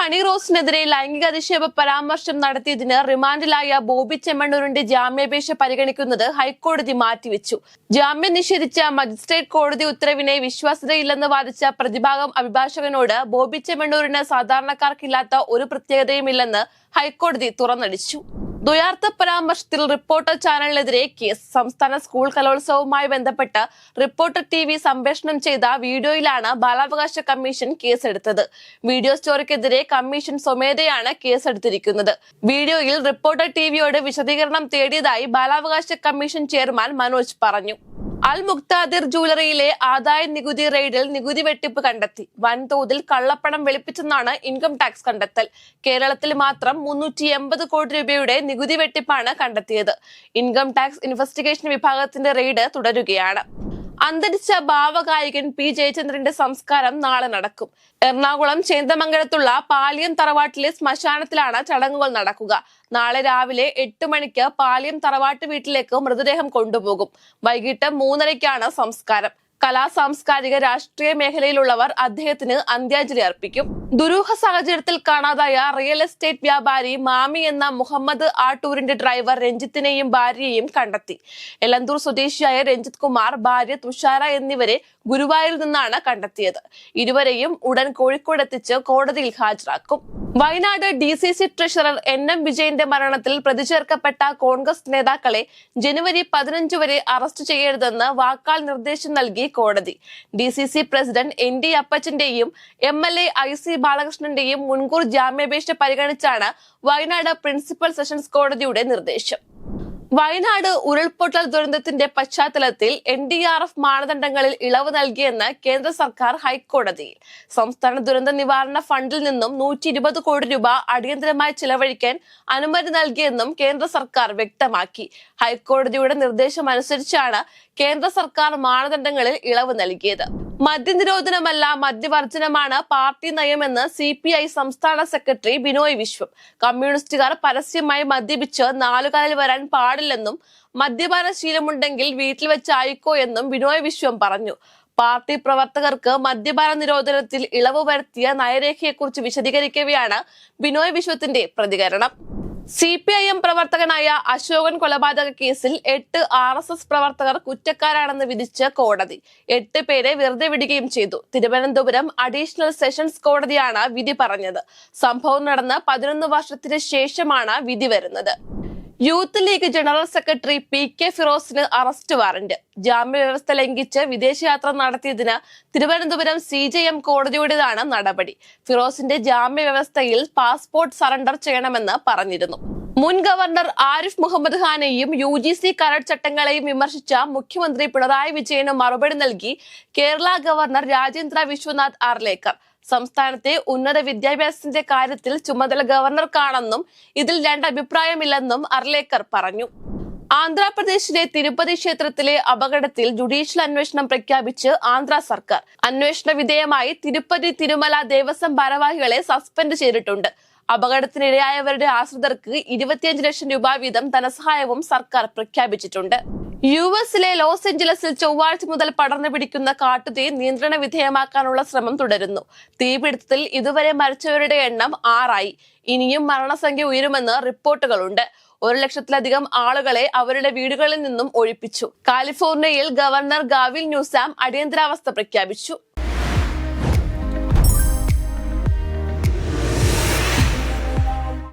Honey റോസിനെതിരെ ലൈംഗിക അധിക്ഷേപ പരാമർശം നടത്തിയതിന് റിമാൻഡിലായ ബോബി ചെമ്മണ്ണൂരിന്റെ ജാമ്യാപേക്ഷ പരിഗണിക്കുന്നത് ഹൈക്കോടതി മാറ്റിവെച്ചു. ജാമ്യം നിഷേധിച്ച മജിസ്ട്രേറ്റ് കോടതി ഉത്തരവിനെ വിശ്വാസ്യതയില്ലെന്ന് വാദിച്ച പ്രതിഭാഗം അഭിഭാഷകനോട് ബോബി ചെമ്മണ്ണൂരിന് സാധാരണക്കാർക്കില്ലാത്ത ഒരു പ്രത്യേകതയുമില്ലെന്ന് ഹൈക്കോടതി തുറന്നടിച്ചു. ദ്വയാർത്ഥ പരാമർശത്തിൽ റിപ്പോർട്ടർ ചാനലിനെതിരെ കേസ്. സംസ്ഥാന സ്കൂൾ കലോത്സവവുമായി ബന്ധപ്പെട്ട് റിപ്പോർട്ടർ TV സംപ്രേഷണം ചെയ്ത വീഡിയോയിലാണ് ബാലാവകാശ കമ്മീഷൻ കേസെടുത്തത്. വീഡിയോ സ്റ്റോറിക്കെതിരെ കമ്മീഷൻ സ്വമേധയാണ് കേസെടുത്തിരിക്കുന്നത്. വീഡിയോയിൽ റിപ്പോർട്ടർ TVയോട് വിശദീകരണം തേടിയതായി ബാലാവകാശ കമ്മീഷൻ ചെയർമാൻ മനോജ് പറഞ്ഞു. അൽ മുക്താദിർ ജ്വല്ലറിയിലെ ആദായ നികുതി റെയ്ഡിൽ നികുതി വെട്ടിപ്പ് കണ്ടെത്തി. വൻതോതിൽ കള്ളപ്പണം വെളുപ്പിച്ചെന്നാണ് ഇൻകം ടാക്സ് കണ്ടെത്തൽ. കേരളത്തിൽ മാത്രം 380 കോടി രൂപയുടെ നികുതി വെട്ടിപ്പാണ് കണ്ടെത്തിയത്. ഇൻകം ടാക്സ് ഇൻവെസ്റ്റിഗേഷൻ വിഭാഗത്തിന്റെ റെയ്ഡ് തുടരുകയാണ്. അന്തരിച്ച ഭാവഗായകൻ P. ജയചന്ദ്രന്റെ സംസ്കാരം നാളെ നടക്കും. എറണാകുളം ചേന്ദമംഗലത്തുള്ള പാലിയം തറവാട്ടിലെ ശ്മശാനത്തിലാണ് ചടങ്ങുകൾ നടക്കുക. നാളെ രാവിലെ 8 മണിക്ക് പാലിയം തറവാട്ട് വീട്ടിലേക്ക് മൃതദേഹം കൊണ്ടുപോകും. വൈകിട്ട് 3:30ക്കാണ് സംസ്കാരം. കലാ സാംസ്കാരിക രാഷ്ട്രീയ മേഖലയിലുള്ളവർ അദ്ദേഹത്തിന് അന്ത്യാഞ്ജലി അർപ്പിക്കും. ദുരൂഹ സാഹചര്യത്തിൽ കാണാതായ റിയൽ എസ്റ്റേറ്റ് വ്യാപാരി മാമി എന്ന മുഹമ്മദ് ആട്ടൂരിന്റെ ഡ്രൈവർ രഞ്ജിത്തിനെയും ഭാര്യയെയും കണ്ടെത്തി. എലന്തൂർ സ്വദേശിയായ രഞ്ജിത് കുമാർ, ഭാര്യ തുഷാര എന്നിവരെ ഗുരുവായൂരിൽ നിന്നാണ് കണ്ടെത്തിയത്. ഇരുവരെയും ഉടൻ കോഴിക്കോട് എത്തിച്ച് കോടതിയിൽ ഹാജരാക്കും. വയനാട് DCC ട്രഷറർ NM വിജയന്റെ മരണത്തിൽ പ്രതിചേർക്കപ്പെട്ട കോൺഗ്രസ് നേതാക്കളെ ജനുവരി 15 വരെ അറസ്റ്റ് ചെയ്യരുതെന്ന് വാക്കാൽ നിർദ്ദേശം നൽകി കോടതി. DCC president ND അപ്പച്ചന്റെയും MLA IC ബാലകൃഷ്ണന്റെയും മുൻകൂർ ജാമ്യാപേക്ഷ പരിഗണിച്ചാണ് വയനാട് പ്രിൻസിപ്പൽ സെഷൻസ് കോടതിയുടെ നിർദ്ദേശം. വയനാട് ഉരുൾപൊട്ടൽ ദുരന്തത്തിന്റെ പശ്ചാത്തലത്തിൽ NDRF മാനദണ്ഡങ്ങളിൽ ഇളവ് നൽകിയെന്ന് കേന്ദ്ര സർക്കാർ ഹൈക്കോടതിയിൽ. സംസ്ഥാന ദുരന്ത നിവാരണ ഫണ്ടിൽ നിന്നും 120 കോടി രൂപ അടിയന്തരമായി ചിലവഴിക്കാൻ അനുമതി നൽകിയെന്നും കേന്ദ്ര സർക്കാർ വ്യക്തമാക്കി. ഹൈക്കോടതിയുടെ നിർദ്ദേശം അനുസരിച്ചാണ് കേന്ദ്ര സർക്കാർ മാനദണ്ഡങ്ങളിൽ ഇളവ് നൽകിയത്. മദ്യനിരോധനമല്ല, മദ്യവർജനമാണ് പാർട്ടി നയമെന്ന് CPI സംസ്ഥാന സെക്രട്ടറി ബിനോയ് വിശ്വം. കമ്മ്യൂണിസ്റ്റുകാർ പരസ്യമായി മദ്യപിച്ച് നാലുകാലിൽ വരാൻ പാടില്ലെന്നും മദ്യപാന ശീലമുണ്ടെങ്കിൽ വീട്ടിൽ വെച്ചായിക്കോ എന്നും ബിനോയ് വിശ്വം പറഞ്ഞു. പാർട്ടി പ്രവർത്തകർക്ക് മദ്യപാന നിരോധനത്തിൽ ഇളവ് വരുത്തിയ നയരേഖയെക്കുറിച്ച് വിശദീകരിക്കവെയാണ് ബിനോയ് വിശ്വത്തിന്റെ പ്രതികരണം. CPIM പ്രവർത്തകനായ അശോകൻ കൊലപാതക കേസിൽ 8 RSS പ്രവർത്തകർ കുറ്റക്കാരാണെന്ന് വിധിച്ച് കോടതി 8 പേരെ വെറുതെ വിടുകയും ചെയ്തു. തിരുവനന്തപുരം അഡീഷണൽ സെഷൻസ് കോടതിയാണ് വിധി പറഞ്ഞത്. സംഭവം നടന്ന് 11 വർഷത്തിന് ശേഷമാണ് വിധി വരുന്നത്. Youth league general secretary PK ഫിറോസിന് അറസ്റ്റ് വാറന്റ്. ജാമ്യവ്യവസ്ഥ ലംഘിച്ച് വിദേശയാത്ര നടത്തിയതിന് തിരുവനന്തപുരം CJM കോടതിയുടേതാണ് നടപടി. ഫിറോസിന്റെ ജാമ്യവ്യവസ്ഥയിൽ പാസ്പോർട്ട് സറണ്ടർ ചെയ്യണമെന്ന് പറഞ്ഞിരുന്നു. മുൻ ഗവർണർ ആരിഫ് മുഹമ്മദ് ഖാനെയും UGC കരട് ചട്ടങ്ങളെയും വിമർശിച്ച മുഖ്യമന്ത്രി പിണറായി വിജയന് മറുപടി നൽകി കേരള ഗവർണർ രാജേന്ദ്ര വിശ്വനാഥ് ആർലേക്കർ. സംസ്ഥാനത്തെ ഉന്നത വിദ്യാഭ്യാസത്തിന്റെ കാര്യത്തിൽ ചുമതല ഗവർണർക്കാണെന്നും ഇതിൽ 2 അഭിപ്രായമില്ലെന്നും അർലേക്കർ പറഞ്ഞു. ആന്ധ്രാപ്രദേശിലെ തിരുപ്പതി ക്ഷേത്രത്തിലെ അപകടത്തിൽ ജുഡീഷ്യൽ അന്വേഷണം പ്രഖ്യാപിച്ച് ആന്ധ്ര സർക്കാർ. അന്വേഷണ വിധേയമായി തിരുപ്പതി തിരുമല ദേവസ്വം ഭാരവാഹികളെ സസ്പെൻഡ് ചെയ്തിട്ടുണ്ട്. അപകടത്തിനിരയായവരുടെ ആശ്രിതർക്ക് 25 ലക്ഷം രൂപ വീതം ധനസഹായവും സർക്കാർ പ്രഖ്യാപിച്ചിട്ടുണ്ട്. US-ലെ ലോസ് ഏഞ്ചലസിൽ ചൊവ്വാഴ്ച മുതൽ പടർന്നു പിടിക്കുന്ന കാട്ടുതീ നിയന്ത്രണ വിധേയമാക്കാനുള്ള ശ്രമം തുടരുന്നു. തീപിടുത്തത്തിൽ ഇതുവരെ മരിച്ചവരുടെ എണ്ണം 6 ആയി. ഇനിയും മരണസംഖ്യ ഉയരുമെന്ന് റിപ്പോർട്ടുകളുണ്ട്. 1 ലക്ഷത്തിലധികം ആളുകളെ അവരുടെ വീടുകളിൽ നിന്നും ഒഴിപ്പിച്ചു. കാലിഫോർണിയയിൽ ഗവർണർ ഗാവിൻ ന്യൂസാം അടിയന്തരാവസ്ഥ പ്രഖ്യാപിച്ചു.